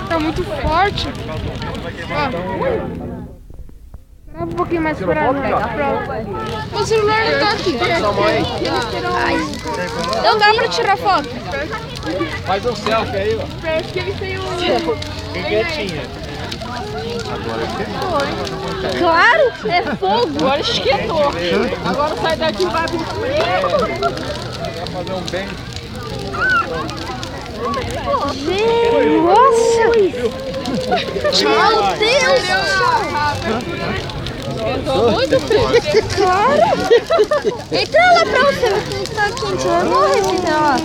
Tá muito forte. Ó. Um pouquinho mais pra lá. O celular não tá aqui. Não dá pra tirar foto. Faz um selfie aí, ó. Parece que ele tem um... Bem quietinha. Claro, é fogo. Agora esquentou. Agora sai daqui e vai abrir frio. Vai fazer um bem. Nossa! Meu Deus! Muito frio. Claro! Entra lá pra você ver como tá quente. Você vai morrer se entrar lá.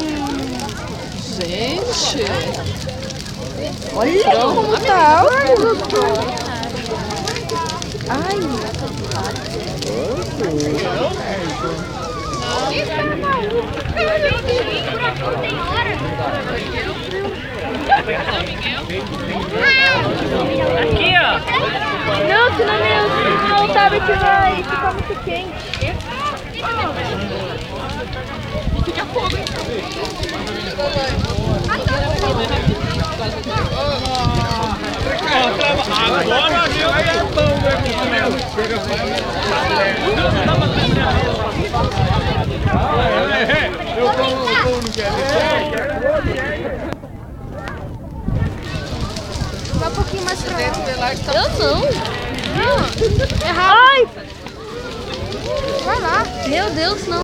Gente! Olha como tá alto. Ai! Aqui, ó! Não, senão meu tablet vai ficar muito quente. Fica fogo, hein? Agora meu é pão, eu pão não quero. Vai um pouquinho mais pra lá. Eu não! Não, errado. Ai! Vai lá. Meu Deus, não!